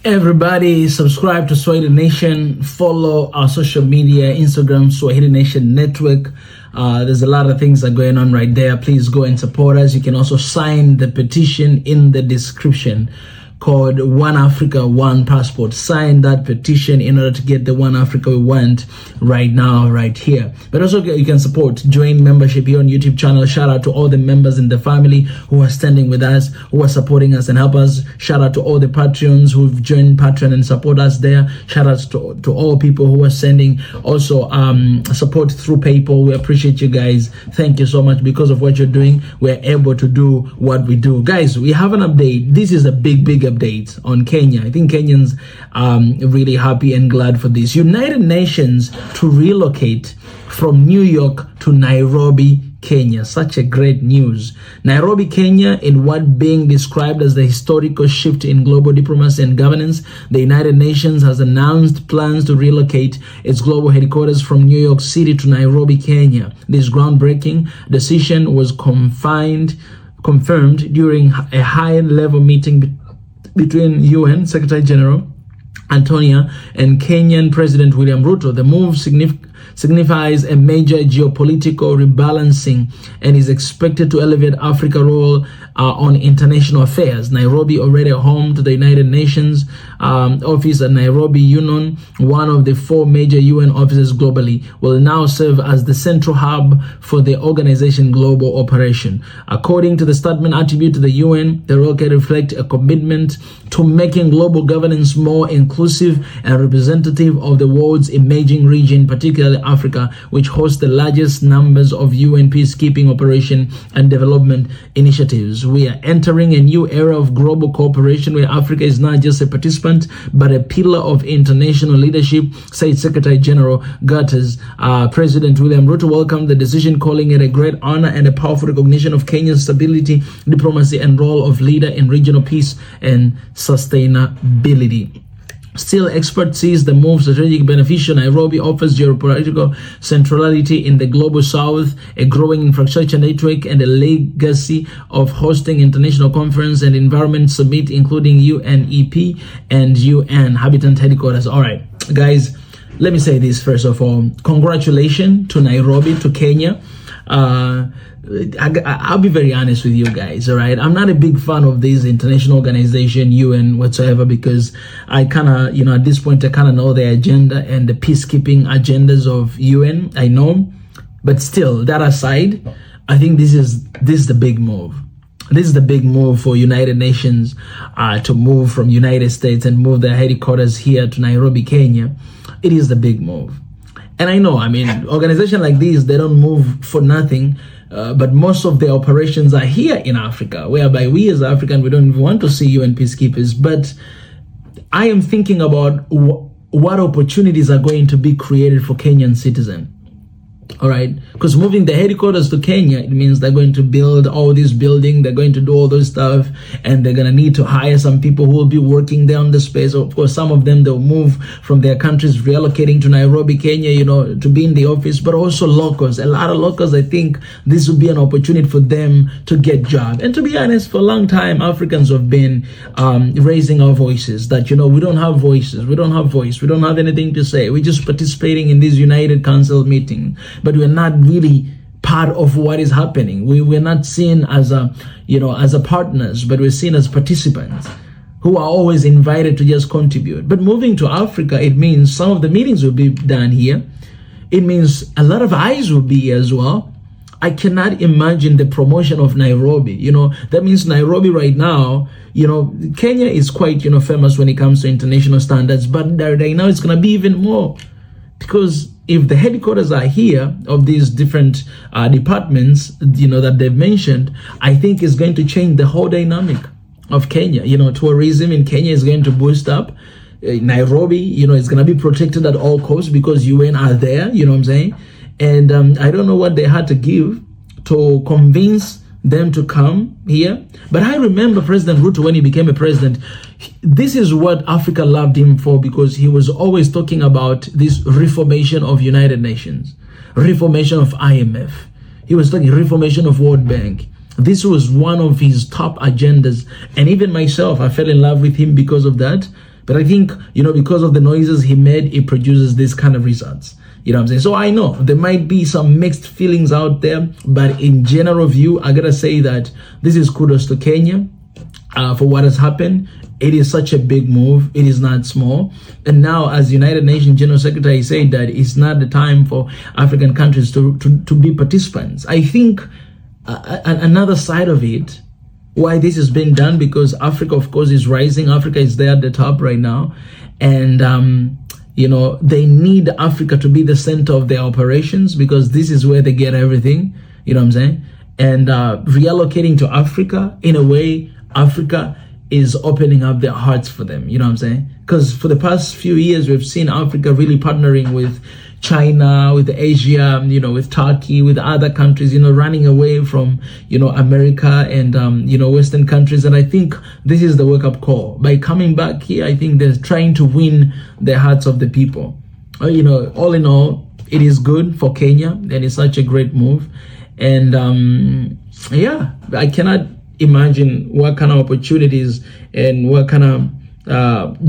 Everybody subscribe to Swahili Nation, follow our social media, Instagram, Swahili Nation Network. There's a lot of things that are going on right there. Please go and support us. You can also sign the petition in the description called One Africa, One Passport. Sign that petition in order to get the One Africa we want right now, right here. But also you can support, join membership here on YouTube channel. Shout out to all the members in the family who are standing with us, who are supporting us and help us. Shout out to all the Patreons who've joined Patreon and support us there. Shout out to all people who are sending also support through PayPal. We appreciate you guys. Thank you so much. Because of what you're doing, we're able to do what we do. Guys, we have an update. This is a big update on Kenya. I think Kenyans really happy and glad for this. United Nations to relocate from New York to Nairobi, Kenya. Such a great news. Nairobi, Kenya, in what being described as the historical shift in global diplomacy and governance, the United Nations has announced plans to relocate its global headquarters from New York City to Nairobi, Kenya. This groundbreaking decision was confirmed during a high-level meeting between UN Secretary General Antonio and Kenyan President William Ruto. The move signifies a major geopolitical rebalancing and is expected to elevate Africa's role on international affairs. Nairobi, already home to the United Nations office at Nairobi Union, one of the 4 major UN offices globally, will now serve as the central hub for the organization global operation. According to the statement attributed to the UN, the relocate reflects a commitment to making global governance more inclusive and representative of the world's emerging region, particularly Africa, which hosts the largest numbers of UN peacekeeping operation and development initiatives. We are entering a new era of global cooperation where Africa is not just a participant, but a pillar of international leadership, said Secretary General Guterres. President William Ruto welcomed the decision, calling it a great honor and a powerful recognition of Kenya's stability, diplomacy, and role of leader in regional peace and sustainability. Still, experts sees the move strategic beneficial. Nairobi offers geopolitical centrality in the global south, a growing infrastructure network, and a legacy of hosting international conference and environment summit, including UNEP and UN Habitat headquarters. All right, guys, let me say this first of all. Congratulations to Nairobi, to Kenya. I'll be very honest with you guys, all right? I'm not a big fan of this international organization, UN, whatsoever, because I kind of, at this point, I kind of know the agenda and the peacekeeping agendas of UN. I know, but still, that aside, I think this is the big move. This is the big move for United Nations to move from United States and move their headquarters here to Nairobi, Kenya. It is the big move. And I know, organizations like these, they don't move for nothing. But most of the operations are here in Africa, whereby we as Africans, we don't even want to see UN peacekeepers. But I am thinking about what opportunities are going to be created for Kenyan citizens. All right, because moving the headquarters to Kenya, it means they're going to build all this building, they're going to do all those stuff, and they're going to need to hire some people who will be working there on the space. Of course, some of them, they'll move from their countries, relocating to Nairobi, Kenya, to be in the office, but also locals. A lot of locals, I think this would be an opportunity for them to get jobs. And to be honest, for a long time, Africans have been raising our voices that, we don't have voices, we don't have voice, we don't have anything to say. We're just participating in this United Council meeting, but we're not really part of what is happening. We're not seen as as partners, but we're seen as participants who are always invited to just contribute. But moving to Africa, it means some of the meetings will be done here. It means a lot of eyes will be here as well. I cannot imagine the promotion of Nairobi. That means Nairobi right now, Kenya is quite, famous when it comes to international standards, but right now it's going to be even more. Because if the headquarters are here of these different departments, that they've mentioned, I think it's going to change the whole dynamic of Kenya. Tourism in Kenya is going to boost up. Nairobi, is going to be protected at all costs because UN are there, what I'm saying? And I don't know what they had to give to convince them to come here. But I remember President Ruto, when he became a president, this is what Africa loved him for, because he was always talking about this reformation of United Nations, reformation of IMF. He was talking reformation of World Bank. This was one of his top agendas. And even myself, I fell in love with him because of that. But I think, you know, because of the noises he made, it produces this kind of results. You know what I'm saying? So I know there might be some mixed feelings out there, but in general view, I gotta say that this is kudos to Kenya for what has happened. It is such a big move. It is not small. And now, as United Nations General Secretary said that it's not the time for African countries to be participants. I think another side of it, why this is being done, because Africa, of course, is rising. Africa is there at the top right now. And, you know, they need Africa to be the center of their operations, because this is where they get everything. You know what I'm saying? And reallocating to Africa, in a way, Africa is opening up their hearts for them. You know what I'm saying? Because for the past few years, we've seen Africa really partnering with China, with Asia, you know, with Turkey, with other countries, you know, running away from, you know, America and, you know, Western countries. And I think this is the wake-up call. By coming back here, I think they're trying to win the hearts of the people. You know, all in all, it is good for Kenya, and it's such a great move. And yeah, I cannot imagine what kind of opportunities and what kind of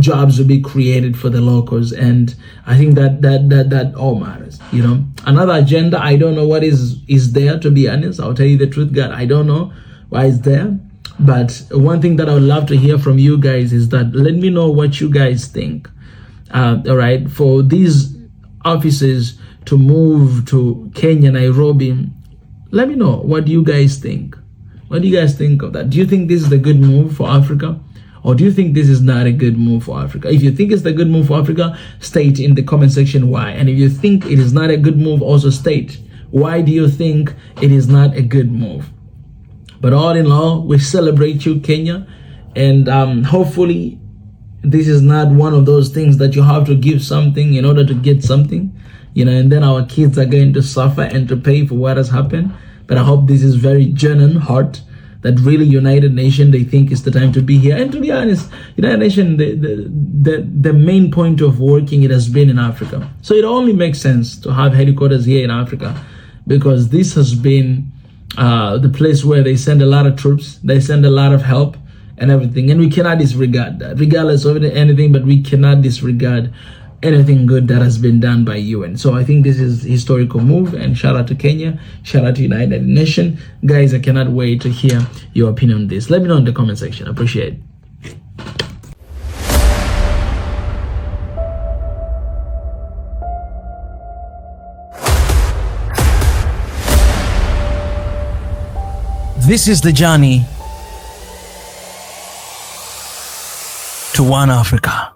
jobs will be created for the locals. And I think that all matters. You know, another agenda, I don't know what is there, to be honest. I'll tell you the truth, God, I don't know why it's there. But one thing that I would love to hear from you guys is that let me know what you guys think. All right, for these offices to move to Kenya, Nairobi, let me know what you guys think. What do you guys think of that? Do you think this is a good move for Africa? Or do you think this is not a good move for Africa? If you think it's a good move for Africa, state in the comment section why. And if you think it is not a good move, also state why do you think it is not a good move. But all in all, we celebrate you, Kenya. And hopefully this is not one of those things that you have to give something in order to get something. You know, and then our kids are going to suffer and to pay for what has happened. But I hope this is very genuine heart, that really United Nations, they think it's the time to be here. And to be honest, United Nations, the main point of working, it has been in Africa. So it only makes sense to have headquarters here in Africa, because this has been the place where they send a lot of troops, they send a lot of help and everything. And we cannot disregard that, regardless of anything, but we cannot disregard anything good that has been done by UN. So I think this is a historical move, and shout out to Kenya, shout out to United Nations. Guys, I cannot wait to hear your opinion on this. Let me know in the comment section. I appreciate it. This is the journey to One Africa.